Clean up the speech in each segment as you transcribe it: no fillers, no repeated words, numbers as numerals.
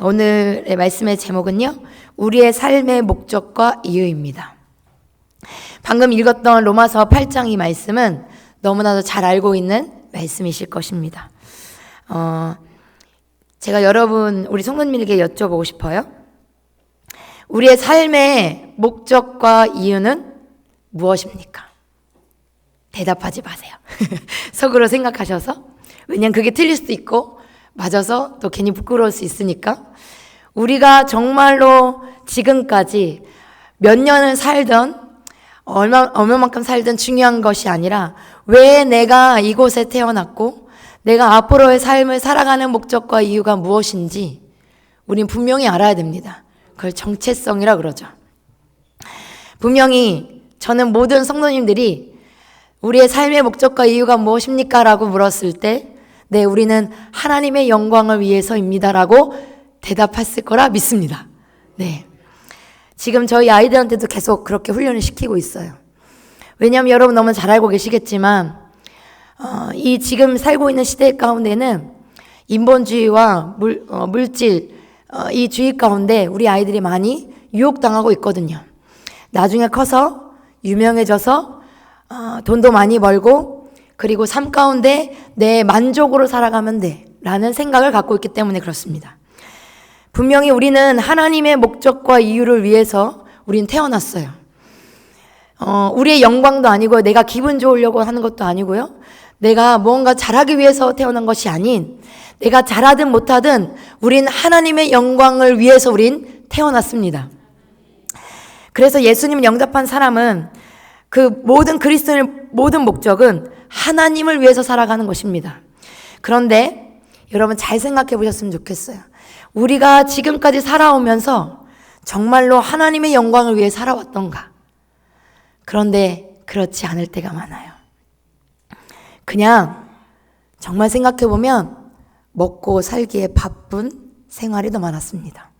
오늘의 말씀의 제목은요, 우리의 삶의 목적과 이유입니다. 방금 읽었던 로마서 8장 이 말씀은 너무나도 잘 알고 있는 말씀이실 것입니다. 제가 우리 성도님에게 여쭤보고 싶어요. 우리의 삶의 목적과 이유는 무엇입니까? 대답하지 마세요. 속으로 생각하셔서. 왜냐면 그게 틀릴 수도 있고 맞아서 또 괜히 부끄러울 수 있으니까. 우리가 정말로 지금까지 몇 년을 살던 얼마만큼 살든 중요한 것이 아니라 왜 내가 이곳에 태어났고 내가 앞으로의 삶을 살아가는 목적과 이유가 무엇인지 우린 분명히 알아야 됩니다. 그걸 정체성이라 그러죠. 분명히 저는 모든 성도님들이 우리의 삶의 목적과 이유가 무엇입니까? 라고 물었을 때 네, 우리는 하나님의 영광을 위해서입니다 라고 대답했을 거라 믿습니다. 네. 지금 저희 아이들한테도 계속 그렇게 훈련을 시키고 있어요. 왜냐하면 여러분 너무 잘 알고 계시겠지만 이 지금 살고 있는 시대 가운데는 인본주의와 물질 이 주의 가운데 우리 아이들이 많이 유혹당하고 있거든요. 나중에 커서 유명해져서 돈도 많이 벌고 그리고 삶 가운데 내 만족으로 살아가면 돼 라는 생각을 갖고 있기 때문에 그렇습니다. 분명히 우리는 하나님의 목적과 이유를 위해서 우린 태어났어요. 우리의 영광도 아니고요. 내가 기분 좋으려고 하는 것도 아니고요. 내가 무언가 잘하기 위해서 태어난 것이 아닌 내가 잘하든 못하든 우린 하나님의 영광을 위해서 우린 태어났습니다. 그래서 예수님을 영접한 사람은 그 모든 그리스도인의 모든 목적은 하나님을 위해서 살아가는 것입니다. 그런데 여러분 잘 생각해 보셨으면 좋겠어요. 우리가 지금까지 살아오면서 정말로 하나님의 영광을 위해 살아왔던가? 그런데 그렇지 않을 때가 많아요. 그냥 정말 생각해 보면 먹고 살기에 바쁜 생활이 더 많았습니다.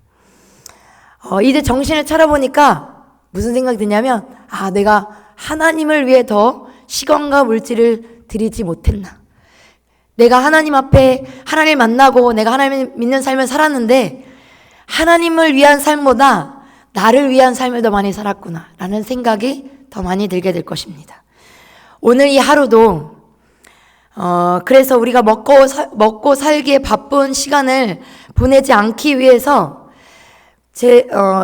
이제 정신을 차려보니까 무슨 생각이 드냐면 내가 하나님을 위해 더 시간과 물질을 들이지 못했나. 내가 하나님 앞에 하나님을 만나고 내가 하나님을 믿는 삶을 살았는데 하나님을 위한 삶보다 나를 위한 삶을 더 많이 살았구나 라는 생각이 더 많이 들게 될 것입니다. 오늘 이 하루도 그래서 우리가 먹고 살기에 바쁜 시간을 보내지 않기 위해서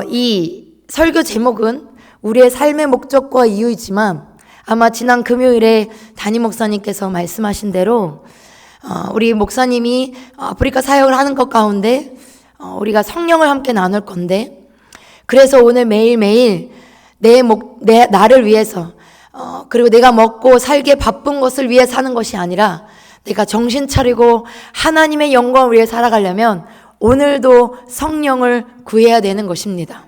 이 설교 제목은 우리의 삶의 목적과 이유이지만 아마 지난 금요일에 담임 목사님께서 말씀하신 대로 우리 목사님이 아프리카 사역을 하는 것 가운데 우리가 성령을 함께 나눌 건데 그래서 오늘 매일매일 나를 위해서 그리고 내가 먹고 살기에 바쁜 것을 위해 사는 것이 아니라 내가 정신 차리고 하나님의 영광을 위해 살아가려면 오늘도 성령을 구해야 되는 것입니다.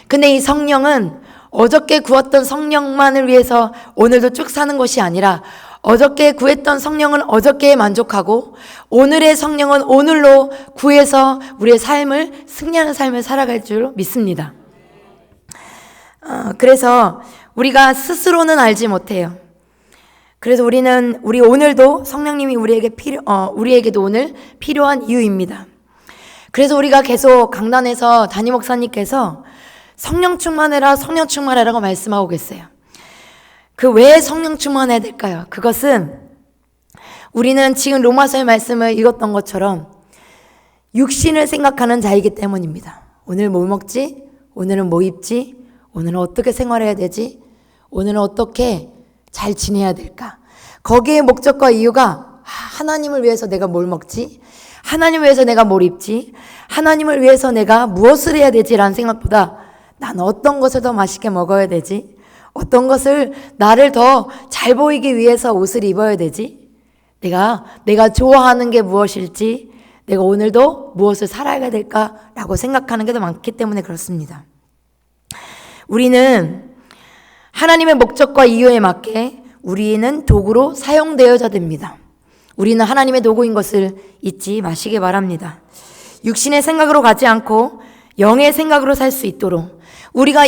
근데 이 성령은 어저께 구했던 성령만을 위해서 오늘도 쭉 사는 것이 아니라 어저께 구했던 성령은 어저께에 만족하고 오늘의 성령은 오늘로 구해서 우리의 삶을 승리하는 삶을 살아갈 줄 믿습니다. 그래서 우리가 스스로는 알지 못해요. 그래서 우리 오늘도 성령님이 우리에게도 오늘 필요한 이유입니다. 그래서 우리가 계속 강단에서 담임 목사님께서 성령 충만해라, 성령 충만해라고 말씀하고 계세요. 그 왜 성령 충만해야 될까요? 그것은 우리는 지금 로마서의 말씀을 읽었던 것처럼 육신을 생각하는 자이기 때문입니다. 오늘 뭘 먹지? 오늘은 뭐 입지? 오늘은 어떻게 생활해야 되지? 오늘은 어떻게 잘 지내야 될까? 거기에 목적과 이유가 하나님을 위해서 내가 뭘 먹지? 하나님을 위해서 내가 뭘 입지? 하나님을 위해서 내가 무엇을 해야 되지라는 생각보다 난 어떤 것을 더 맛있게 먹어야 되지? 어떤 것을 나를 더 잘 보이기 위해서 옷을 입어야 되지? 내가 좋아하는 게 무엇일지? 내가 오늘도 무엇을 살아야 될까라고 생각하는 게 더 많기 때문에 그렇습니다. 우리는 하나님의 목적과 이유에 맞게 우리는 도구로 사용되어야 됩니다. 우리는 하나님의 도구인 것을 잊지 마시기 바랍니다. 육신의 생각으로 가지 않고 영의 생각으로 살 수 있도록 우리가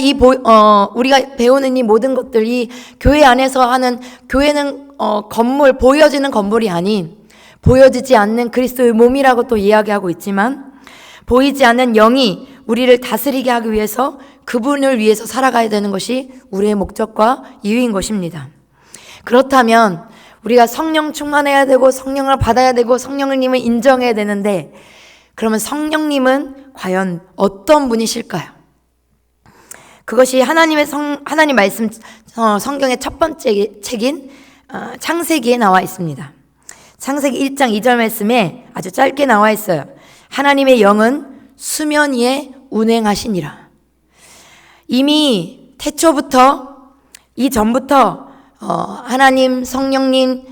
우리가 배우는 이 모든 것들, 이 교회 안에서 하는 교회는 보여지는 건물이 아닌 보여지지 않는 그리스도의 몸이라고 또 이야기하고 있지만 보이지 않는 영이 우리를 다스리게 하기 위해서 그분을 위해서 살아가야 되는 것이 우리의 목적과 이유인 것입니다. 그렇다면 우리가 성령 충만해야 되고 성령을 받아야 되고 성령님을 인정해야 되는데, 그러면 성령님은 과연 어떤 분이실까요? 그것이 하나님 말씀 성경의 첫 번째 책인 창세기에 나와 있습니다. 창세기 1장 2절 말씀에 아주 짧게 나와 있어요. 하나님의 영은 수면 위에 운행하시니라. 이미 태초부터 이전부터 하나님, 성령님,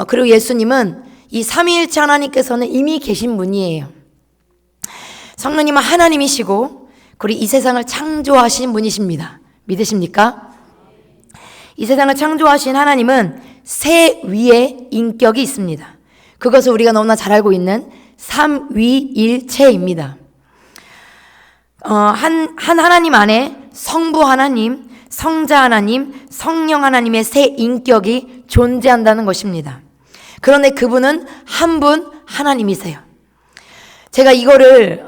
그리고 예수님은 이 삼위일체 하나님께서는 이미 계신 분이에요. 성령님은 하나님이시고 그리고 이 세상을 창조하신 분이십니다. 믿으십니까? 이 세상을 창조하신 하나님은 세 위의 인격이 있습니다. 그것을 우리가 너무나 잘 알고 있는 삼위일체입니다. 한 하나님 안에 성부 하나님, 성자 하나님, 성령 하나님의 세 인격이 존재한다는 것입니다. 그런데 그분은 한 분 하나님이세요. 제가 이거를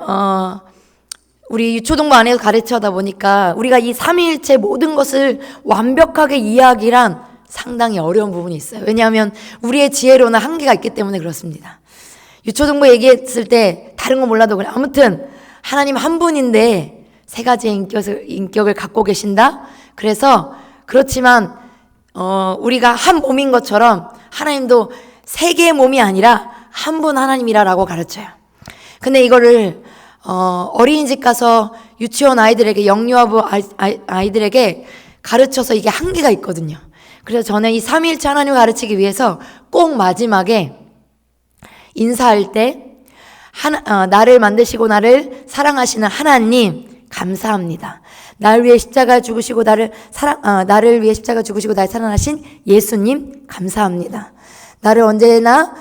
우리 유초동부 안에서 가르쳐다 보니까 우리가 이 삼위일체 모든 것을 완벽하게 이해하기란 상당히 어려운 부분이 있어요. 왜냐하면 우리의 지혜로는 한계가 있기 때문에 그렇습니다. 유초동부 얘기했을 때 다른 거 몰라도 그래. 아무튼 하나님 한 분인데 세 가지의 인격을 갖고 계신다. 그래서 그렇지만 우리가 한 몸인 것처럼 하나님도 세 개의 몸이 아니라 한 분 하나님이라고 가르쳐요. 근데 이거를 어린이집 가서 유치원 아이들에게, 영유아부 아이들에게 가르쳐서 이게 한계가 있거든요. 그래서 저는 이 삼위일체 하나님을 가르치기 위해서 꼭 마지막에 인사할 때 나를 만드시고 나를 사랑하시는 하나님 감사합니다. 나를 위해 십자가 죽으시고 나를 위해 십자가 죽으시고 나를 사랑하신 예수님 감사합니다. 나를 언제나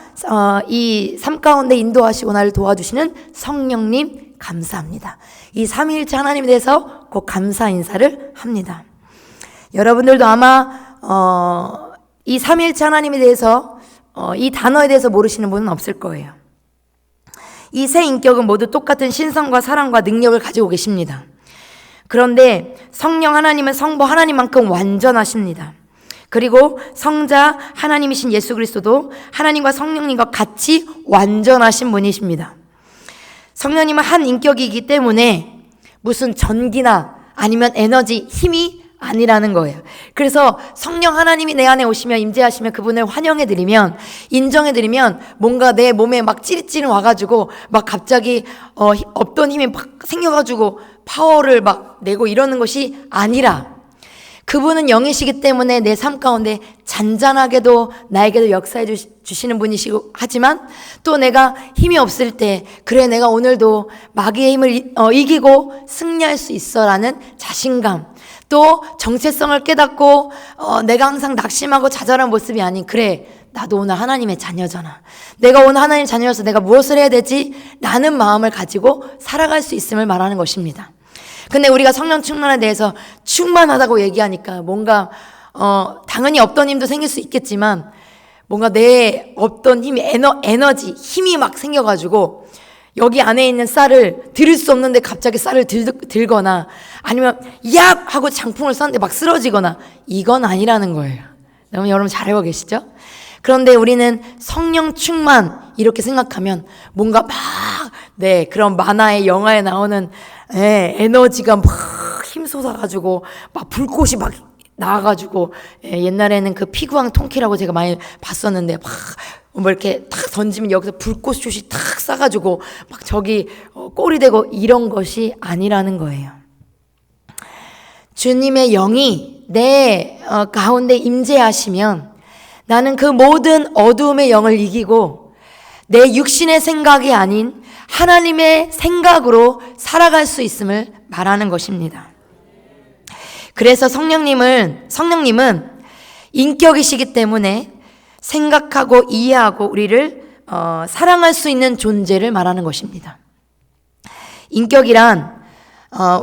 이 삶 가운데 인도하시고 나를 도와주시는 성령님 감사합니다. 이 삼위일체 하나님에 대해서 꼭 감사 인사를 합니다. 여러분들도 아마 이 삼위일체 하나님에 대해서 이 단어에 대해서 모르시는 분은 없을 거예요. 이 세 인격은 모두 똑같은 신성과 사랑과 능력을 가지고 계십니다. 그런데 성령 하나님은 성부 하나님만큼 완전하십니다. 그리고 성자 하나님이신 예수 그리스도도 하나님과 성령님과 같이 완전하신 분이십니다. 성령님은 한 인격이기 때문에 무슨 전기나 아니면 에너지, 힘이 아니라는 거예요. 그래서 성령 하나님이 내 안에 오시면, 임재하시면 그분을 환영해드리면, 인정해드리면 뭔가 내 몸에 막 찌릿찌릿 와가지고 막 갑자기 없던 힘이 막 생겨가지고 파워를 막 내고 이러는 것이 아니라, 그분은 영이시기 때문에 내 삶 가운데 잔잔하게도 나에게도 역사해 주시는 분이시고, 하지만 또 내가 힘이 없을 때, 그래 내가 오늘도 마귀의 힘을 이기고 승리할 수 있어 라는 자신감, 또 정체성을 깨닫고 내가 항상 낙심하고 좌절한 모습이 아닌, 그래 나도 오늘 하나님의 자녀잖아, 내가 오늘 하나님의 자녀여서 내가 무엇을 해야 되지? 라는 마음을 가지고 살아갈 수 있음을 말하는 것입니다. 근데 우리가 성령 충만에 대해서 충만하다고 얘기하니까 뭔가 당연히 없던 힘도 생길 수 있겠지만, 뭔가 내 없던 힘이 에너지, 힘이 막 생겨가지고 여기 안에 있는 쌀을 들을 수 없는데 갑자기 쌀을 들거나, 아니면 야! 하고 장풍을 쐈는데 막 쓰러지거나, 이건 아니라는 거예요. 여러분 잘 알고 계시죠? 그런데 우리는 성령 충만 이렇게 생각하면 뭔가 막 그런 만화의 영화에 나오는 에너지가 막 힘솟아가지고 막 불꽃이 막 나와가지고, 옛날에는 그 피구왕 통키라고 제가 많이 봤었는데, 막 뭐 이렇게 탁 던지면 여기서 불꽃슛이 탁 쏴가지고 막 저기 골이 되고, 이런 것이 아니라는 거예요. 주님의 영이 내 가운데 임재하시면 나는 그 모든 어두움의 영을 이기고 내 육신의 생각이 아닌 하나님의 생각으로 살아갈 수 있음을 말하는 것입니다. 그래서 성령님은 인격이시기 때문에 생각하고 이해하고 우리를 사랑할 수 있는 존재를 말하는 것입니다. 인격이란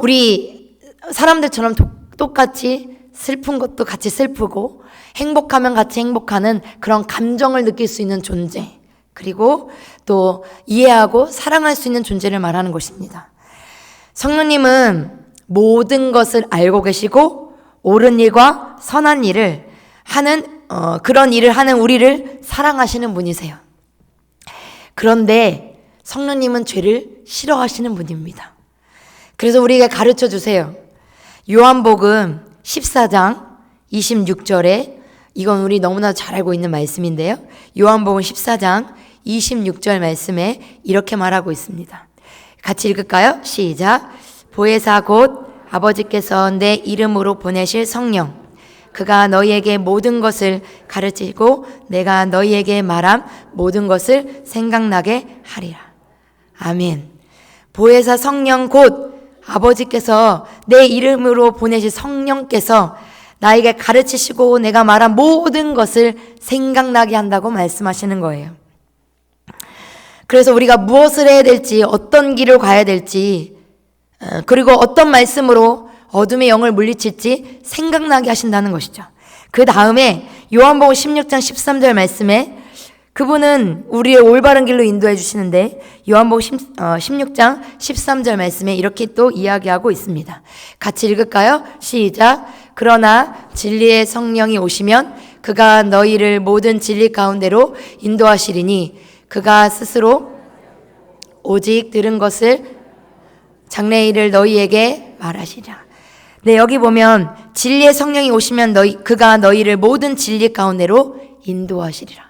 우리 사람들처럼 똑같이 슬픈 것도 같이 슬프고 행복하면 같이 행복하는 그런 감정을 느낄 수 있는 존재, 그리고 또 이해하고 사랑할 수 있는 존재를 말하는 것입니다. 성령님은 모든 것을 알고 계시고 옳은 일과 선한 일을 하는 그런 일을 하는 우리를 사랑하시는 분이세요. 그런데 성령님은 죄를 싫어하시는 분입니다. 그래서 우리에게 가르쳐 주세요. 요한복음 14장 26절에 이건 우리 너무나 잘 알고 있는 말씀인데요. 요한복음 14장 26절 말씀에 이렇게 말하고 있습니다. 같이 읽을까요? 시작. 보혜사 곧 아버지께서 내 이름으로 보내실 성령 그가 너희에게 모든 것을 가르치고 내가 너희에게 말한 모든 것을 생각나게 하리라. 아멘. 보혜사 성령 곧 아버지께서 내 이름으로 보내실 성령께서 나에게 가르치시고 내가 말한 모든 것을 생각나게 한다고 말씀하시는 거예요. 그래서 우리가 무엇을 해야 될지, 어떤 길을 가야 될지, 그리고 어떤 말씀으로 어둠의 영을 물리칠지 생각나게 하신다는 것이죠. 그 다음에 요한복음 16장 13절 말씀에 그분은 우리의 올바른 길로 인도해 주시는데 요한복음 16장 13절 말씀에 이렇게 또 이야기하고 있습니다. 같이 읽을까요? 시작. 그러나 진리의 성령이 오시면 그가 너희를 모든 진리 가운데로 인도하시리니 그가 스스로 오직 들은 것을 장래일을 너희에게 말하시리라. 네, 여기 보면 진리의 성령이 오시면 그가 너희를 모든 진리 가운데로 인도하시리라.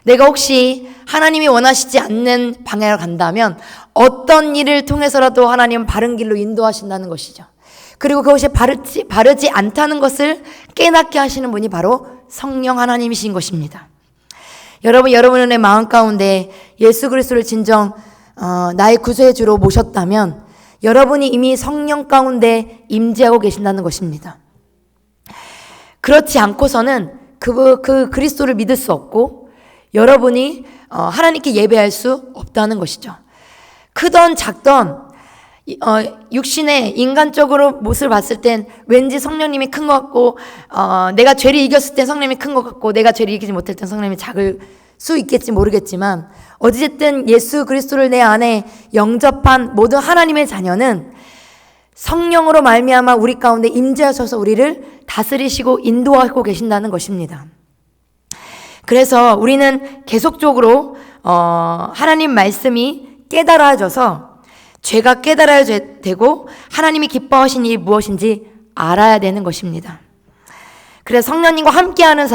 내가 혹시 하나님이 원하시지 않는 방향으로 간다면 어떤 일을 통해서라도 하나님은 바른 길로 인도하신다는 것이죠. 그리고 그것이 바르지 않다는 것을 깨닫게 하시는 분이 바로 성령 하나님이신 것입니다. 여러분의 마음 가운데 예수 그리스도를 진정 나의 구세의 주로 모셨다면 여러분이 이미 성령 가운데 임재하고 계신다는 것입니다. 그렇지 않고서는 그 그리스도를 믿을 수 없고 여러분이 하나님께 예배할 수 없다는 것이죠. 크던 작던 육신의 인간적으로 모습을 봤을 땐 왠지 성령님이 큰 것 같고 내가 죄를 이겼을 땐 성령님이 큰 것 같고 내가 죄를 이기지 못할 땐 성령님이 작을 수 있겠지 모르겠지만 어쨌든 예수 그리스도를 내 안에 영접한 모든 하나님의 자녀는 성령으로 말미암아 우리 가운데 임재하셔서 우리를 다스리시고 인도하고 계신다는 것입니다. 그래서 우리는 계속적으로 하나님 말씀이 깨달아져서 죄가 깨달아야 되고 하나님이 기뻐하신 일이 무엇인지 알아야 되는 것입니다. 그래서 성령님과 함께하는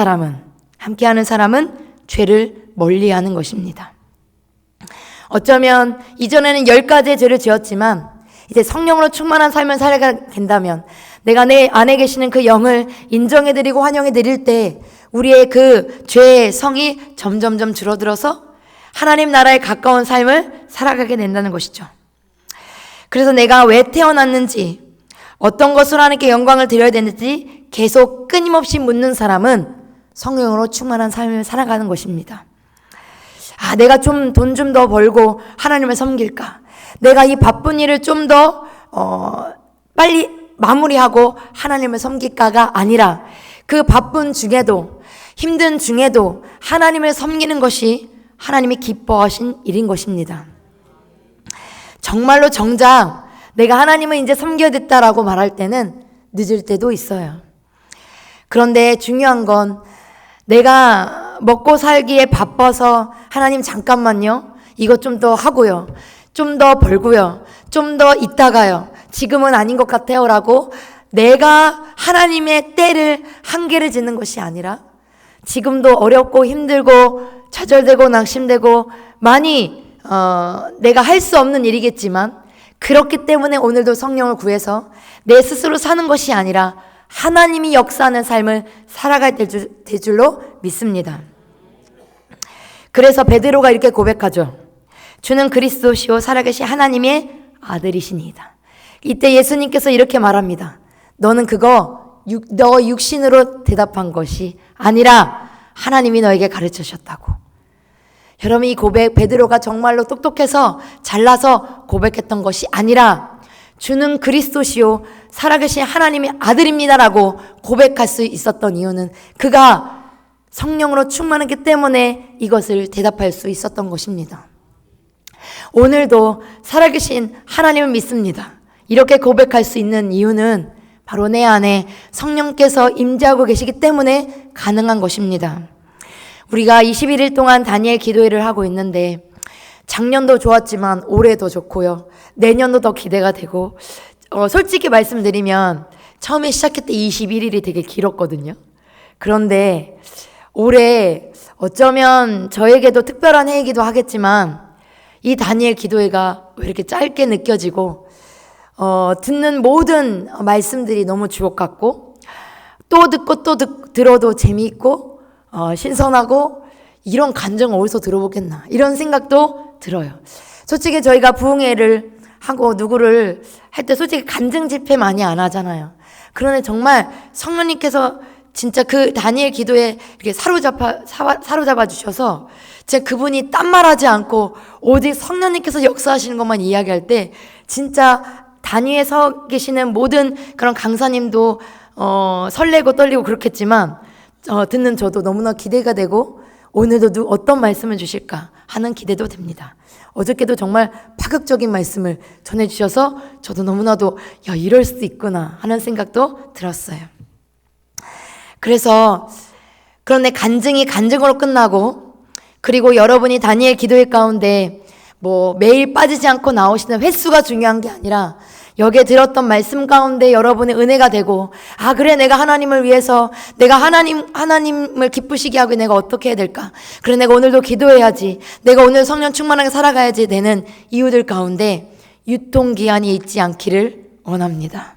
사람은 죄를 멀리하는 것입니다. 어쩌면 이전에는 10가지의 죄를 지었지만 이제 성령으로 충만한 삶을 살게 된다면 내가 내 안에 계시는 그 영을 인정해드리고 환영해드릴 때 우리의 그 죄의 성이 점점점 줄어들어서 하나님 나라에 가까운 삶을 살아가게 된다는 것이죠. 그래서 내가 왜 태어났는지 어떤 것으로 하나님께 영광을 드려야 되는지 계속 끊임없이 묻는 사람은 성령으로 충만한 삶을 살아가는 것입니다. 내가 좀 돈 좀 더 벌고 하나님을 섬길까? 내가 이 바쁜 일을 좀 더 빨리 마무리하고 하나님을 섬길까가 아니라 그 바쁜 중에도 힘든 중에도 하나님을 섬기는 것이 하나님이 기뻐하신 일인 것입니다. 정말로 정작 내가 하나님을 이제 섬겨야 됐다라고 말할 때는 늦을 때도 있어요. 그런데 중요한 건 내가 먹고 살기에 바빠서 하나님 잠깐만요. 이것 좀 더 하고요. 좀 더 벌고요. 좀 더 있다가요. 지금은 아닌 것 같아요. 라고 내가 하나님의 때를 한계를 짓는 것이 아니라 지금도 어렵고 힘들고 좌절되고 낙심되고 많이 내가 할 수 없는 일이겠지만 그렇기 때문에 오늘도 성령을 구해서 내 스스로 사는 것이 아니라 하나님이 역사하는 삶을 살아가야 될 줄로 믿습니다. 그래서 베드로가 이렇게 고백하죠. 주는 그리스도시요 살아계신 하나님의 아들이시니이다. 이때 예수님께서 이렇게 말합니다. 너는 그거 너 육신으로 대답한 것이 아니라 하나님이 너에게 가르쳐 주셨다고. 여러분 이 고백 베드로가 정말로 똑똑해서 잘나서 고백했던 것이 아니라 주는 그리스도시요 살아계신 하나님의 아들입니다라고 고백할 수 있었던 이유는 그가 성령으로 충만했기 때문에 이것을 대답할 수 있었던 것입니다. 오늘도 살아계신 하나님을 믿습니다. 이렇게 고백할 수 있는 이유는 바로 내 안에 성령께서 임재하고 계시기 때문에 가능한 것입니다. 우리가 21일 동안 다니엘 기도회를 하고 있는데 작년도 좋았지만 올해도 좋고요. 내년도 더 기대가 되고 솔직히 말씀드리면 처음에 시작했을 때 21일이 되게 길었거든요. 그런데 올해 어쩌면 저에게도 특별한 해이기도 하겠지만 이 다니엘 기도회가 왜 이렇게 짧게 느껴지고 듣는 모든 말씀들이 너무 주옥 같고 또 듣고 또 들어도 재미있고 신선하고 이런 감정을 어디서 들어보겠나 이런 생각도 들어요. 솔직히 저희가 부흥회를 하고 누구를 할 때 솔직히 간증 집회 많이 안 하잖아요. 그런데 정말 성령님께서 진짜 그 다니엘 기도에 이렇게 사로잡아 주셔서 진짜 그분이 딴 말하지 않고 오직 성령님께서 역사하시는 것만 이야기할 때 진짜 단위에 서 계시는 모든 그런 강사님도 설레고 떨리고 그렇겠지만 듣는 저도 너무나 기대가 되고 오늘도 어떤 말씀을 주실까 하는 기대도 됩니다. 어저께도 정말 파격적인 말씀을 전해주셔서 저도 너무나도 이럴 수도 있구나 하는 생각도 들었어요. 그런데 간증이 간증으로 끝나고 그리고 여러분이 다니엘 기도회 가운데 매일 빠지지 않고 나오시는 횟수가 중요한 게 아니라 여기에 들었던 말씀 가운데 여러분의 은혜가 되고 그래 내가 하나님을 위해서 내가 하나님을 기쁘시게 하고 내가 어떻게 해야 될까? 그래 내가 오늘도 기도해야지. 내가 오늘 성령 충만하게 살아가야지 되는 이유들 가운데 유통기한이 있지 않기를 원합니다.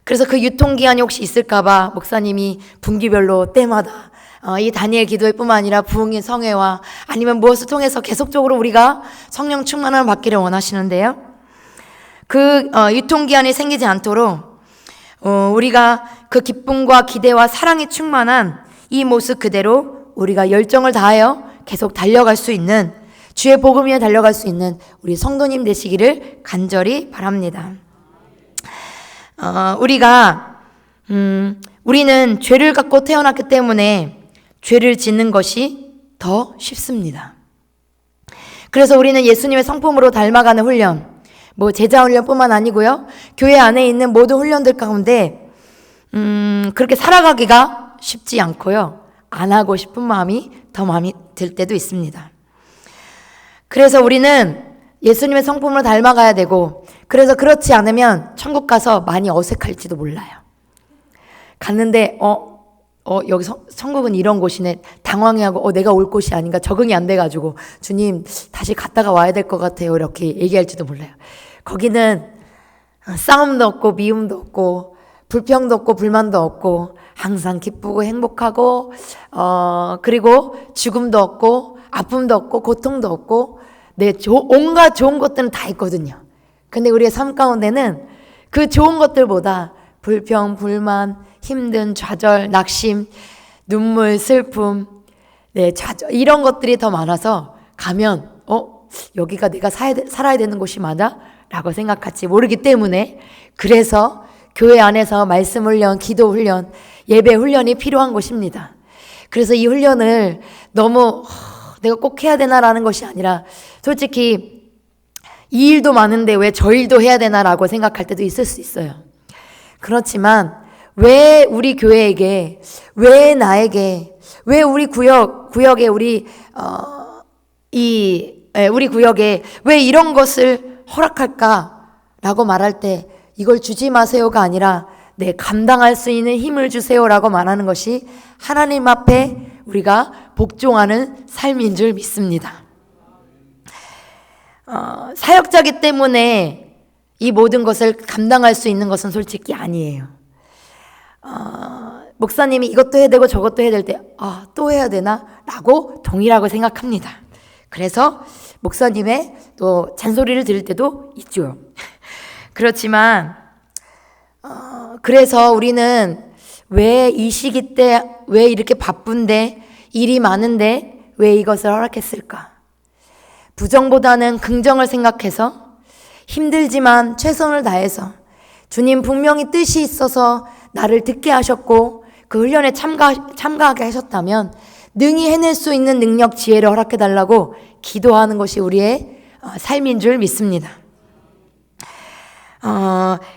그래서 그 유통기한이 혹시 있을까봐 목사님이 분기별로 때마다 이 다니엘 기도회뿐만 아니라 부흥인 성회와 아니면 무엇을 통해서 계속적으로 우리가 성령 충만함을 받기를 원하시는데요. 그 유통기한이 생기지 않도록 우리가 그 기쁨과 기대와 사랑이 충만한 이 모습 그대로 우리가 열정을 다하여 계속 달려갈 수 있는 주의 복음 위에 달려갈 수 있는 우리 성도님 되시기를 간절히 바랍니다. 우리는 죄를 갖고 태어났기 때문에 죄를 짓는 것이 더 쉽습니다. 그래서 우리는 예수님의 성품으로 닮아가는 훈련, 제자 훈련뿐만 아니고요. 교회 안에 있는 모든 훈련들 가운데 그렇게 살아가기가 쉽지 않고요. 안 하고 싶은 마음이 더 마음이 들 때도 있습니다. 그래서 우리는 예수님의 성품으로 닮아가야 되고 그래서 그렇지 않으면 천국 가서 많이 어색할지도 몰라요. 갔는데 여기 천국은 이런 곳이네. 당황해하고 내가 올 곳이 아닌가 적응이 안 돼가지고 주님 다시 갔다가 와야 될 것 같아요. 이렇게 얘기할지도 몰라요. 거기는 싸움도 없고 미움도 없고 불평도 없고 불만도 없고 항상 기쁘고 행복하고 그리고 죽음도 없고 아픔도 없고 고통도 없고 온갖 좋은 것들은 다 있거든요. 근데 우리의 삶 가운데는 그 좋은 것들보다 불평, 불만, 힘든 좌절, 낙심, 눈물, 슬픔, 좌절 이런 것들이 더 많아서 가면 여기가 내가 살아야 되는 곳이 맞아? 라고 생각할지 모르기 때문에 그래서 교회 안에서 말씀 훈련, 기도 훈련, 예배 훈련이 필요한 것입니다. 그래서 이 훈련을 너무 내가 꼭 해야 되나라는 것이 아니라 솔직히 이 일도 많은데 왜 저 일도 해야 되나라고 생각할 때도 있을 수 있어요. 그렇지만 왜 우리 교회에게, 왜 나에게, 왜 우리 구역에 우리 구역에 왜 이런 것을 허락할까라고 말할 때 이걸 주지 마세요가 아니라 감당할 수 있는 힘을 주세요라고 말하는 것이 하나님 앞에 우리가 복종하는 삶인 줄 믿습니다. 사역자기 때문에 이 모든 것을 감당할 수 있는 것은 솔직히 아니에요. 목사님이 이것도 해야 되고 저것도 해야 될 때 또 해야 되나? 라고 동일하고 생각합니다. 그래서 목사님의 또 잔소리를 들을 때도 있죠. 그렇지만 그래서 우리는 왜 이 시기 때 왜 이렇게 바쁜데 일이 많은데 왜 이것을 허락했을까? 부정보다는 긍정을 생각해서 힘들지만 최선을 다해서 주님 분명히 뜻이 있어서 나를 듣게 하셨고 그 훈련에 참가하게 하셨다면 능히 해낼 수 있는 능력, 지혜를 허락해달라고 기도하는 것이 우리의 삶인 줄 믿습니다.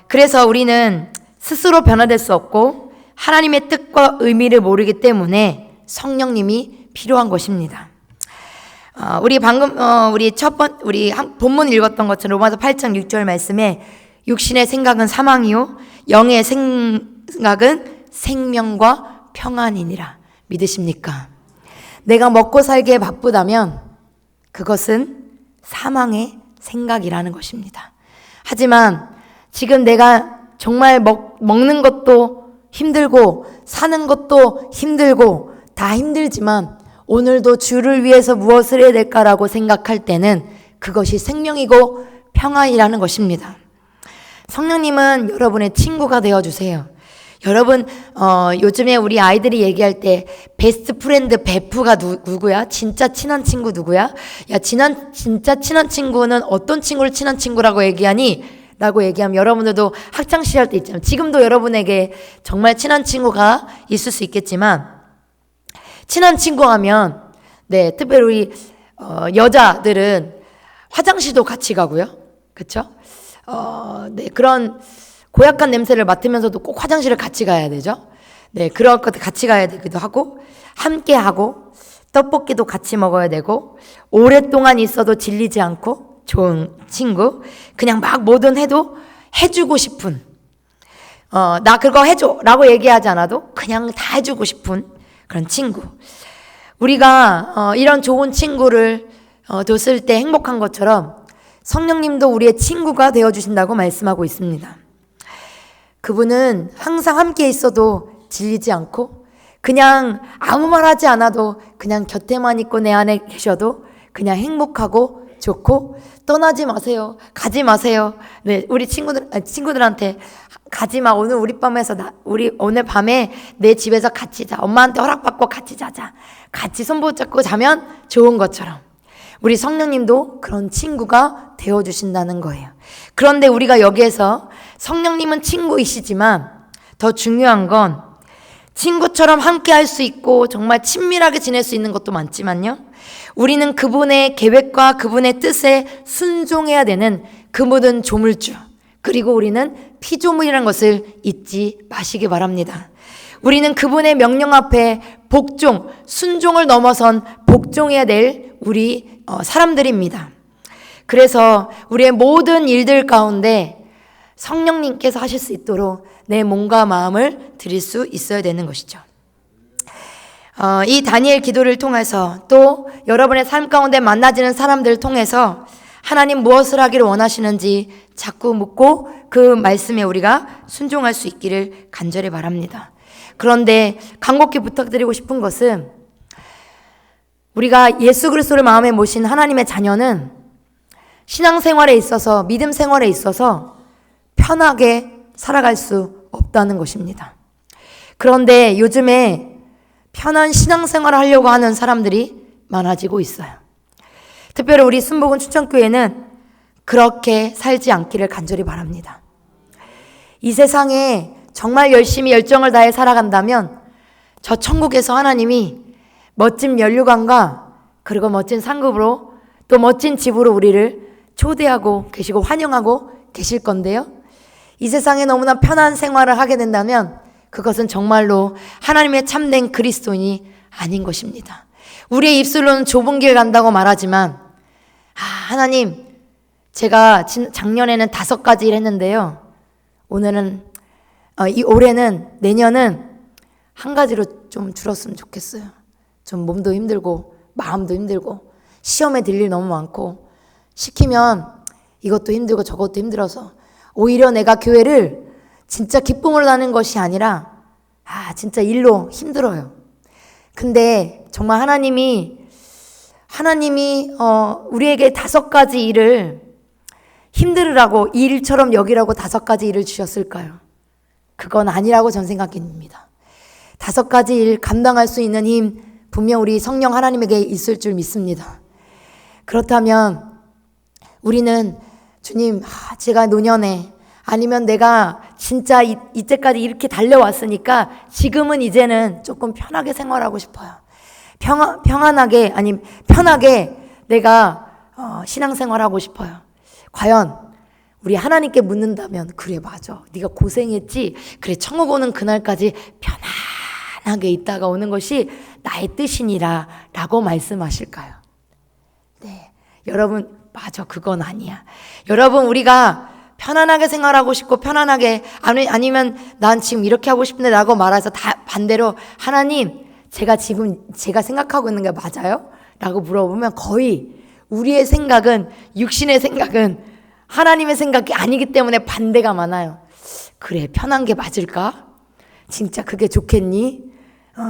그래서 우리는 스스로 변화될 수 없고 하나님의 뜻과 의미를 모르기 때문에 성령님이 필요한 것입니다. 우리 방금 우리 본문 읽었던 것처럼 로마서 8장 6절 말씀에 육신의 생각은 사망이요 영의 생각은 생명과 평안이니라. 믿으십니까? 내가 먹고 살기에 바쁘다면 그것은 사망의 생각이라는 것입니다. 하지만 지금 내가 정말 먹는 것도 힘들고 사는 것도 힘들고 다 힘들지만 오늘도 주를 위해서 무엇을 해야 될까라고 생각할 때는 그것이 생명이고 평안이라는 것입니다. 성령님은 여러분의 친구가 되어주세요. 여러분 요즘에 우리 아이들이 얘기할 때 베스트 프렌드 베프가 누구야? 진짜 친한 친구 누구야? 야, 진짜 친한 친구는 어떤 친구를 친한 친구라고 얘기하니? 라고 얘기하면 여러분들도 학창시절 때 있잖아요. 지금도 여러분에게 정말 친한 친구가 있을 수 있겠지만 친한 친구 하면 특별히 우리 여자들은 화장실도 같이 가고요. 그렇죠? 그런 고약한 냄새를 맡으면서도 꼭 화장실을 같이 가야 되죠. 그런 것들 같이 가야 되기도 하고 함께 하고 떡볶이도 같이 먹어야 되고 오랫동안 있어도 질리지 않고 좋은 친구, 그냥 막 뭐든 해도 해주고 싶은 나 그거 해줘 라고 얘기하지 않아도 그냥 다 해주고 싶은 그런 친구. 우리가 이런 좋은 친구를 뒀을 때 행복한 것처럼 성령님도 우리의 친구가 되어주신다고 말씀하고 있습니다. 그분은 항상 함께 있어도 질리지 않고 그냥 아무 말 하지 않아도 그냥 곁에만 있고 내 안에 계셔도 그냥 행복하고 좋고 떠나지 마세요. 가지 마세요. 우리 친구들한테 가지 마. 오늘 우리 밤에서 우리 오늘 밤에 내 집에서 같이 자. 엄마한테 허락받고 같이 자자. 같이 손 붙잡고 자면 좋은 것처럼 우리 성령님도 그런 친구가 되어주신다는 거예요. 그런데 우리가 여기에서 성령님은 친구이시지만 더 중요한 건 친구처럼 함께 할 수 있고 정말 친밀하게 지낼 수 있는 것도 많지만요. 우리는 그분의 계획과 그분의 뜻에 순종해야 되는 그 모든 조물주, 그리고 우리는 피조물이라는 것을 잊지 마시기 바랍니다. 우리는 그분의 명령 앞에 복종, 순종을 넘어선 복종해야 될 우리 사람들입니다. 그래서 우리의 모든 일들 가운데 성령님께서 하실 수 있도록 내 몸과 마음을 드릴 수 있어야 되는 것이죠. 이 다니엘 기도를 통해서 또 여러분의 삶 가운데 만나지는 사람들을 통해서 하나님 무엇을 하기를 원하시는지 자꾸 묻고 그 말씀에 우리가 순종할 수 있기를 간절히 바랍니다. 그런데 간곡히 부탁드리고 싶은 것은 우리가 예수 그리스도를 마음에 모신 하나님의 자녀는 신앙생활에 있어서 믿음 생활에 있어서 편하게 살아갈 수 없다는 것입니다. 그런데 요즘에 편한 신앙생활을 하려고 하는 사람들이 많아지고 있어요. 특별히 우리 순복음 추천교회는 그렇게 살지 않기를 간절히 바랍니다. 이 세상에 정말 열심히 열정을 다해 살아간다면 저 천국에서 하나님이 멋진 면류관과 그리고 멋진 상급으로 또 멋진 집으로 우리를 초대하고 계시고 환영하고 계실 건데요. 이 세상에 너무나 편한 생활을 하게 된다면 그것은 정말로 하나님의 참된 그리스도인이 아닌 것입니다. 우리의 입술로는 좁은 길 간다고 말하지만 하나님 제가 작년에는 5가지 일 했는데요. 올해는 내년은 1가지로 좀 줄었으면 좋겠어요. 좀 몸도 힘들고 마음도 힘들고 시험에 들 일 너무 많고 시키면 이것도 힘들고 저것도 힘들어서 오히려 내가 교회를 진짜 기쁨으로 나는 것이 아니라 진짜 일로 힘들어요. 근데 정말 하나님이 우리에게 5가지 일을 힘들으라고 일처럼 여기라고 5가지 일을 주셨을까요? 그건 아니라고 전 생각합니다. 5가지 일 감당할 수 있는 힘 분명 우리 성령 하나님에게 있을 줄 믿습니다. 그렇다면 우리는 주님 제가 노년에 아니면 내가 진짜 이때까지 이렇게 달려왔으니까 지금은 이제는 조금 편하게 생활하고 싶어요. 편안하게 내가 신앙생활하고 싶어요. 과연 우리 하나님께 묻는다면 그래 맞아. 네가 고생했지. 그래 천국 오는 그날까지 편안하게 있다가 오는 것이 나의 뜻이니라 라고 말씀하실까요? 네, 여러분 맞아 그건 아니야. 여러분 우리가 편안하게 생활하고 싶고 편안하게 아니면 난 지금 이렇게 하고 싶은데 라고 말해서 다 반대로 하나님 제가 생각하고 있는 게 맞아요? 라고 물어보면 거의 우리의 생각은 육신의 생각은 하나님의 생각이 아니기 때문에 반대가 많아요. 그래 편한 게 맞을까? 진짜 그게 좋겠니?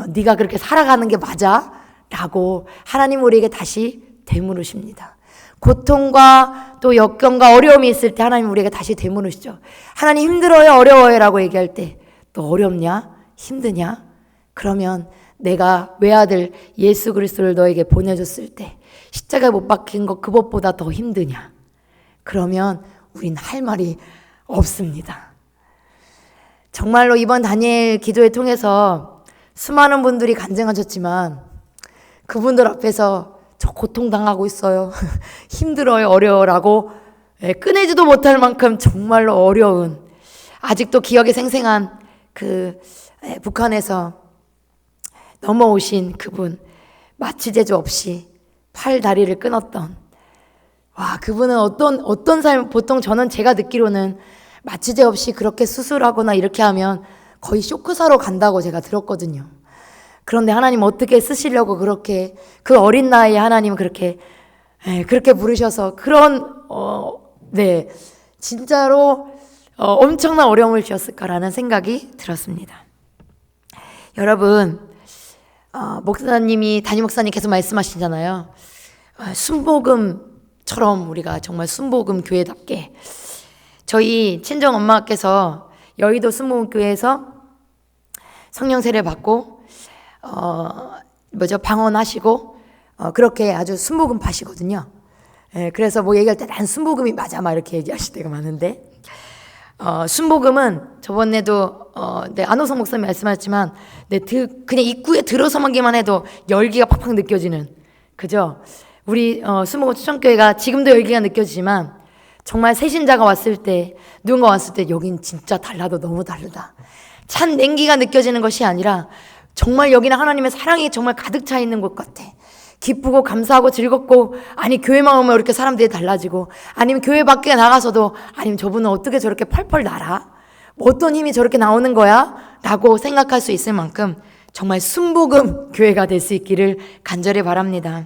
네가 그렇게 살아가는 게 맞아? 라고 하나님 우리에게 다시 되물으십니다. 고통과 또 역경과 어려움이 있을 때 하나님 우리에게 다시 되물으시죠. 하나님 힘들어요 어려워요 라고 얘기할 때 너 어렵냐? 힘드냐? 그러면 내가 외아들 예수 그리스도를 너에게 보내줬을 때 십자가에 못 박힌 거 그것보다 더 힘드냐? 그러면 우린 할 말이 없습니다. 정말로 이번 다니엘 기도회 통해서 수많은 분들이 간증하셨지만 그분들 앞에서 저 고통당하고 있어요. 힘들어요. 어려워라고 꺼내지도 못할 만큼 정말로 어려운 아직도 기억에 생생한 그 북한에서 넘어오신 그분 마취제조 없이 팔 다리를 끊었던 와 그분은 어떤 삶 보통 저는 제가 듣기로는 마취제 없이 그렇게 수술하거나 이렇게 하면 거의 쇼크사로 간다고 제가 들었거든요. 그런데 하나님 어떻게 쓰시려고 그렇게 그 어린 나이에 하나님 그렇게 부르셔서 그런 진짜로 엄청난 어려움을 주셨을까라는 생각이 들었습니다. 여러분 담임 목사님께서 말씀하시잖아요. 순복음처럼 우리가 정말 순복음 교회답게 저희 친정 엄마께서 여의도 순복음교회에서 성령 세례 받고 방언하시고 그렇게 아주 순복음 파시거든요. 그래서 뭐 얘기할 때 난 순복음이 맞아 막 이렇게 얘기하실 때가 많은데 순복음은 저번에도 안호성 목사님 말씀하셨지만 그냥 입구에 들어서기만 해도 열기가 팍팍 느껴지는 그죠? 우리 순복음 추천교회가 지금도 열기가 느껴지지만 정말 새신자가 왔을 때 누군가 왔을 때 여긴 진짜 달라도 너무 다르다. 찬 냉기가 느껴지는 것이 아니라 정말 여기는 하나님의 사랑이 정말 가득 차 있는 곳 같아. 기쁘고 감사하고 즐겁고 아니 교회만 오면 이렇게 사람들이 달라지고 아니면 교회 밖에 나가서도 아니면 저분은 어떻게 저렇게 펄펄 날아? 어떤 힘이 저렇게 나오는 거야? 라고 생각할 수 있을 만큼 정말 순복음 교회가 될 수 있기를 간절히 바랍니다.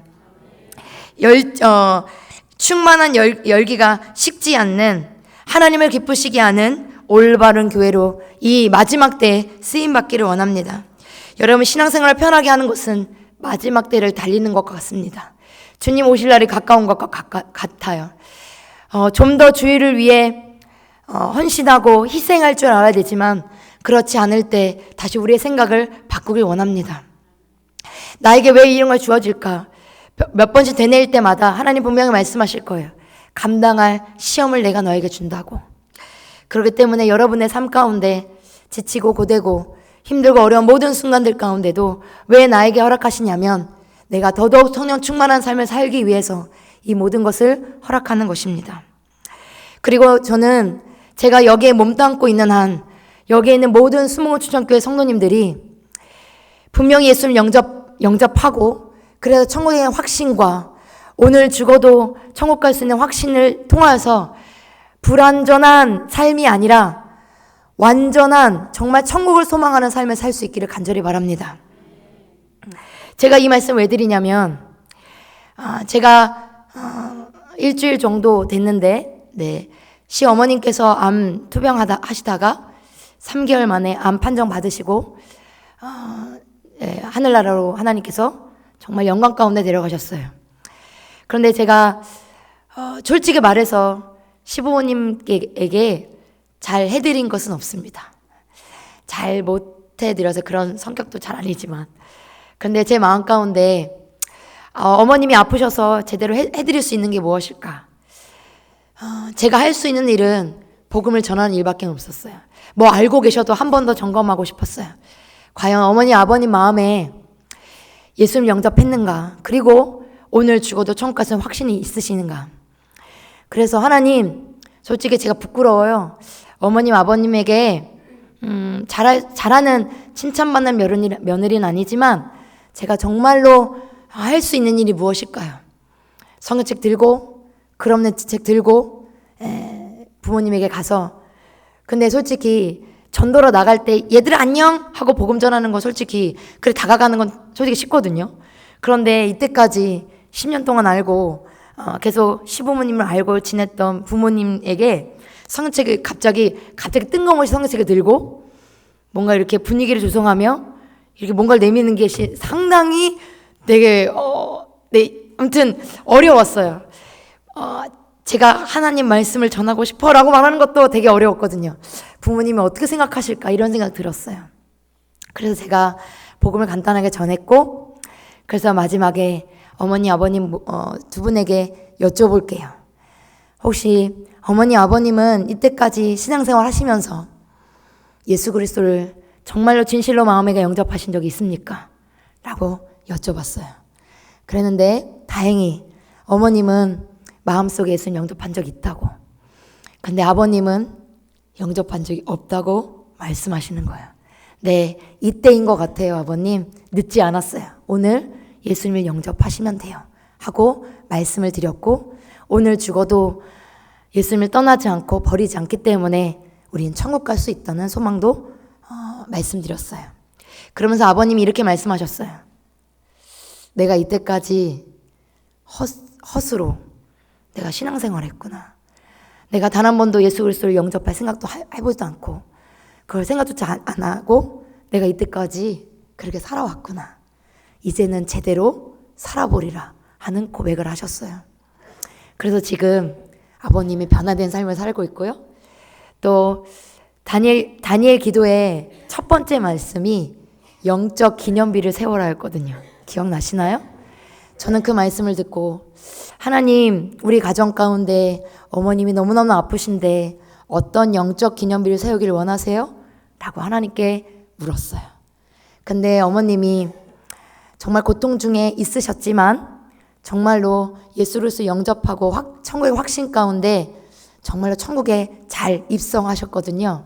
충만한 열기가 식지 않는 하나님을 기쁘시게 하는 올바른 교회로 이 마지막 때에 쓰임받기를 원합니다. 여러분 신앙생활을 편하게 하는 것은 마지막 때를 달리는 것과 같습니다. 주님 오실 날이 가까운 것과 같아요. 좀 더 주의를 위해 헌신하고 희생할 줄 알아야 되지만 그렇지 않을 때 다시 우리의 생각을 바꾸길 원합니다. 나에게 왜 이런 걸 주어질까? 몇 번씩 되뇌일 때마다 하나님 분명히 말씀하실 거예요. 감당할 시험을 내가 너에게 준다고. 그렇기 때문에 여러분의 삶 가운데 지치고 고되고 힘들고 어려운 모든 순간들 가운데도 왜 나에게 허락하시냐면 내가 더더욱 성령 충만한 삶을 살기 위해서 이 모든 것을 허락하는 것입니다. 그리고 저는 제가 여기에 몸담고 있는 한 여기에 있는 모든 순복음 추천교회 성도님들이 분명히 예수를 영접하고 그래서 천국의 확신과 오늘 죽어도 천국 갈 수 있는 확신을 통하여서 불완전한 삶이 아니라 완전한 정말 천국을 소망하는 삶을 살 수 있기를 간절히 바랍니다. 제가 이 말씀 왜 드리냐면 제가 일주일 정도 됐는데 시어머님께서 암 투병하시다가 3개월 만에 암 판정 받으시고 하늘나라로 하나님께서 정말 영광 가운데 데려가셨어요. 그런데 제가 솔직히 말해서 시부모님에게 잘 해드린 것은 없습니다. 잘 못해드려서 그런 성격도 잘 아니지만 근데 제 마음 가운데 어머님이 아프셔서 제대로 해드릴 수 있는 게 무엇일까? 제가 할 수 있는 일은 복음을 전하는 일밖에 없었어요. 뭐 알고 계셔도 한 번 더 점검하고 싶었어요. 과연 어머니 아버님 마음에 예수님 영접했는가? 그리고 오늘 죽어도 천국 가서 확신이 있으시는가? 그래서 하나님, 솔직히 제가 부끄러워요. 어머님 아버님에게 잘하는 칭찬받는 며느리는 아니지만 제가 정말로 할 수 있는 일이 무엇일까요? 성경책 들고 글 없는 책 들고 부모님에게 가서, 근데 솔직히 전도로 나갈 때 얘들아 안녕 하고 복음 전하는 거 솔직히 그래 다가가는 건 솔직히 쉽거든요. 그런데 이때까지 10년 동안 알고 계속 시부모님을 알고 지냈던 부모님에게 성경책을 갑자기 뜬금없이 성경책을 들고 뭔가 이렇게 분위기를 조성하며 이렇게 뭔가를 내미는 게 상당히 되게 아무튼 어려웠어요. 제가 하나님 말씀을 전하고 싶어라고 말하는 것도 되게 어려웠거든요. 부모님이 어떻게 생각하실까 이런 생각 들었어요. 그래서 제가 복음을 간단하게 전했고, 그래서 마지막에 어머니 아버님 두 분에게 여쭤볼게요. 혹시 어머니 아버님은 이때까지 신앙생활 하시면서 예수 그리스도를 정말로 진실로 마음에 영접하신 적이 있습니까? 라고 여쭤봤어요. 그랬는데 다행히 어머님은 마음속에 예수님 영접한 적이 있다고, 근데 아버님은 영접한 적이 없다고 말씀하시는 거예요. 네, 이때인 것 같아요. 아버님 늦지 않았어요. 오늘 예수님을 영접하시면 돼요 하고 말씀을 드렸고, 오늘 죽어도 예수님을 떠나지 않고 버리지 않기 때문에 우리는 천국 갈 수 있다는 소망도 말씀드렸어요. 그러면서 아버님이 이렇게 말씀하셨어요. 내가 이때까지 헛으로 내가 신앙생활 했구나. 내가 단 한 번도 예수 그리스도를 영접할 생각도 해보지도 않고 그걸 생각조차 안 하고 내가 이때까지 그렇게 살아왔구나. 이제는 제대로 살아보리라 하는 고백을 하셨어요. 그래서 지금 아버님이 변화된 삶을 살고 있고요. 또 다니엘 기도의 첫 번째 말씀이 영적 기념비를 세워라였거든요. 기억나시나요? 저는 그 말씀을 듣고 하나님, 우리 가정 가운데 어머님이 너무너무 아프신데 어떤 영적 기념비를 세우기를 원하세요? 라고 하나님께 물었어요. 근데 어머님이 정말 고통 중에 있으셨지만 정말로 예수 그리스도 영접하고 천국의 확신 가운데 정말로 천국에 잘 입성하셨거든요.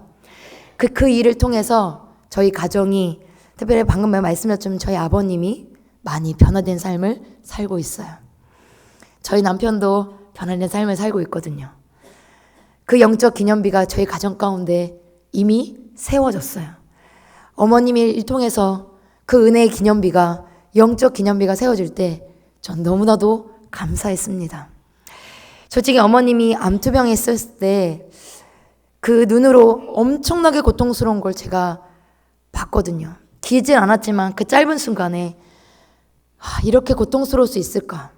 그 일을 통해서 저희 가정이, 특별히 방금 말씀드렸지만 저희 아버님이 많이 변화된 삶을 살고 있어요. 저희 남편도 변화된 삶을 살고 있거든요. 그 영적 기념비가 저희 가정 가운데 이미 세워졌어요. 어머님이 일 통해서 그 은혜의 기념비가, 영적 기념비가 세워질 때 전 너무나도 감사했습니다. 솔직히 어머님이 암투병에 있었을 때 그 눈으로 엄청나게 고통스러운 걸 제가 봤거든요. 길진 않았지만 그 짧은 순간에 이렇게 고통스러울 수 있을까?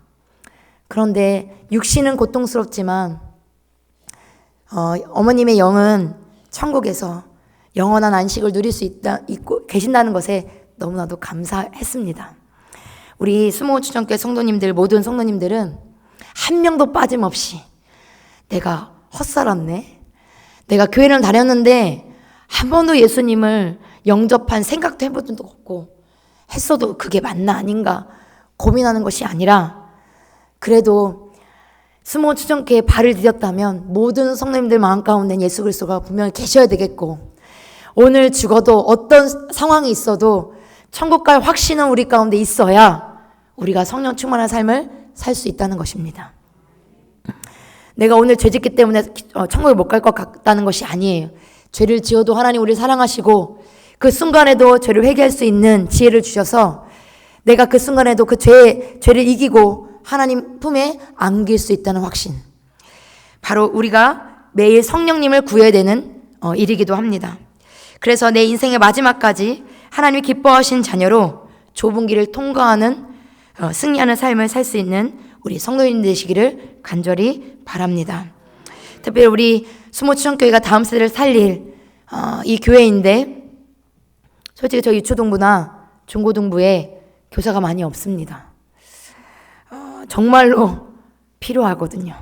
그런데 육신은 고통스럽지만 어머님의 영은 천국에서 영원한 안식을 누릴 수 있고 계신다는 것에 너무나도 감사했습니다. 우리 수모 추천교회 성도님들, 모든 성도님들은 한 명도 빠짐없이 내가 헛살았네, 내가 교회를 다녔는데 한 번도 예수님을 영접한 생각도 해본 적도 없고 했어도 그게 맞나 아닌가 고민하는 것이 아니라, 그래도 수모 추천교회에 발을 디뎠다면 모든 성도님들 마음 가운데 예수 그리스도가 분명히 계셔야 되겠고, 오늘 죽어도 어떤 상황이 있어도 천국 갈 확신은 우리 가운데 있어야 우리가 성령 충만한 삶을 살 수 있다는 것입니다. 내가 오늘 죄 짓기 때문에 천국에 못 갈 것 같다는 것이 아니에요. 죄를 지어도 하나님 우리를 사랑하시고 그 순간에도 죄를 회개할 수 있는 지혜를 주셔서 내가 그 순간에도 그 죄를 이기고 하나님 품에 안길 수 있다는 확신, 바로 우리가 매일 성령님을 구해야 되는 일이기도 합니다. 그래서 내 인생의 마지막까지 하나님이 기뻐하신 자녀로 좁은 길을 통과하는 승리하는 삶을 살 수 있는 우리 성도님 되시기를 간절히 바랍니다. 특별히 우리 수모 추천교회가 다음 세대를 살릴 이 교회인데, 솔직히 저희 유초동부나 중고등부에 교사가 많이 없습니다. 정말로 필요하거든요.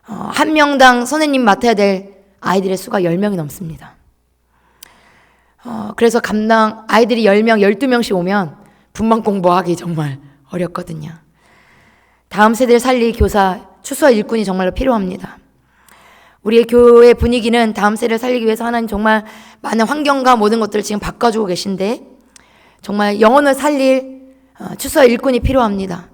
한 명당 선생님 맡아야 될 아이들의 수가 10명이 넘습니다. 그래서 아이들이 10명, 12명씩 오면 분만 공부하기 정말 어렵거든요. 다음 세대를 살릴 교사, 추수와 일꾼이 정말로 필요합니다. 우리의 교회 분위기는 다음 세대를 살리기 위해서 하나님 정말 많은 환경과 모든 것들을 지금 바꿔주고 계신데 정말 영혼을 살릴 추수와 일꾼이 필요합니다.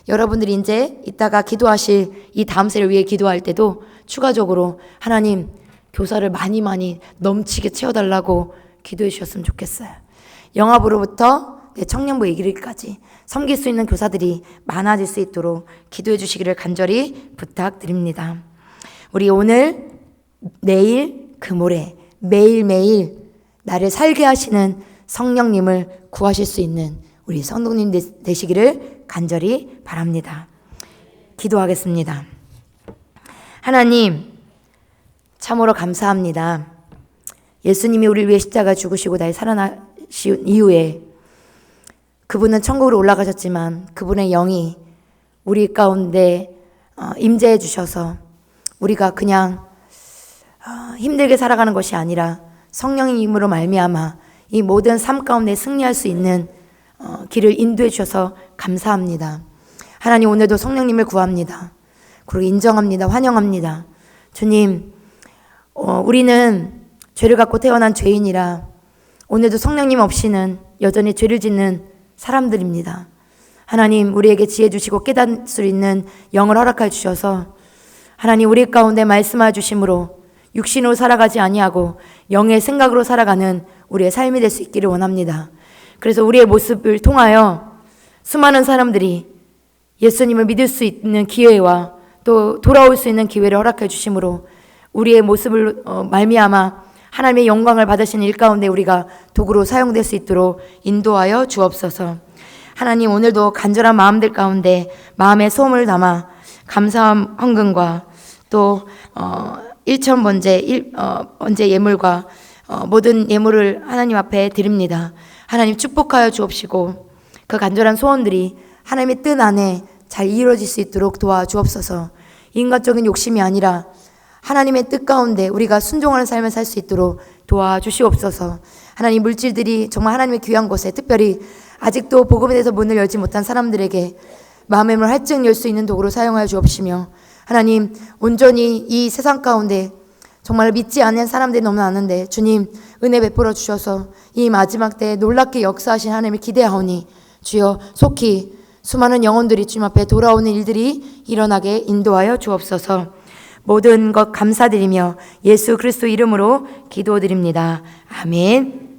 여러분들이 이제 이따가 기도하실 이 다음 세대를 위해 기도할 때도 추가적으로 하나님 교사를 많이 넘치게 채워달라고 기도해 주셨으면 좋겠어요. 영합으로부터 청년부 이르기까지 섬길 수 있는 교사들이 많아질 수 있도록 기도해 주시기를 간절히 부탁드립니다. 우리 오늘, 내일, 그 모레 매일매일 나를 살게 하시는 성령님을 구하실 수 있는 우리 성도님 되시기를 간절히 바랍니다. 기도하겠습니다. 하나님, 참으로 감사합니다. 예수님이 우리를 위해 십자가 죽으시고 다시 살아나신 이후에 그분은 천국으로 올라가셨지만 그분의 영이 우리 가운데 임재해 주셔서 우리가 그냥 힘들게 살아가는 것이 아니라 성령의 힘으로 말미암아 이 모든 삶 가운데 승리할 수 있는 길을 인도해 주셔서 감사합니다. 하나님, 오늘도 성령님을 구합니다. 그리고 인정합니다. 환영합니다. 주님, 우리는 죄를 갖고 태어난 죄인이라 오늘도 성령님 없이는 여전히 죄를 짓는 사람들입니다. 하나님, 우리에게 지혜 주시고 깨닫을 수 있는 영을 허락해 주셔서 하나님, 우리 가운데 말씀하여 주심으로 육신으로 살아가지 아니하고 영의 생각으로 살아가는 우리의 삶이 될 수 있기를 원합니다. 그래서 우리의 모습을 통하여 수많은 사람들이 예수님을 믿을 수 있는 기회와 또 돌아올 수 있는 기회를 허락해 주심으로 우리의 모습을 말미암아 하나님의 영광을 받으시는 일 가운데 우리가 도구로 사용될 수 있도록 인도하여 주옵소서. 하나님, 오늘도 간절한 마음들 가운데 마음의 소원을 담아 감사함 헌금과 또 1,000번제 번제 예물과 모든 예물을 하나님 앞에 드립니다. 하나님, 축복하여 주옵시고 그 간절한 소원들이 하나님의 뜻 안에 잘 이루어질 수 있도록 도와주옵소서. 인간적인 욕심이 아니라 하나님의 뜻 가운데 우리가 순종하는 삶을 살 수 있도록 도와주시옵소서. 하나님, 물질들이 정말 하나님의 귀한 곳에, 특별히 아직도 복음에 대해서 문을 열지 못한 사람들에게 마음의 문을 활짝 열 수 있는 도구로 사용하여 주옵시며, 하나님, 온전히 이 세상 가운데 정말 믿지 않는 사람들이 너무 많은데 주님, 은혜 베풀어 주셔서 이 마지막 때에 놀랍게 역사하신 하나님을 기대하오니 주여 속히 수많은 영혼들이 주님 앞에 돌아오는 일들이 일어나게 인도하여 주옵소서. 모든 것 감사드리며 예수 그리스도 이름으로 기도드립니다. 아멘.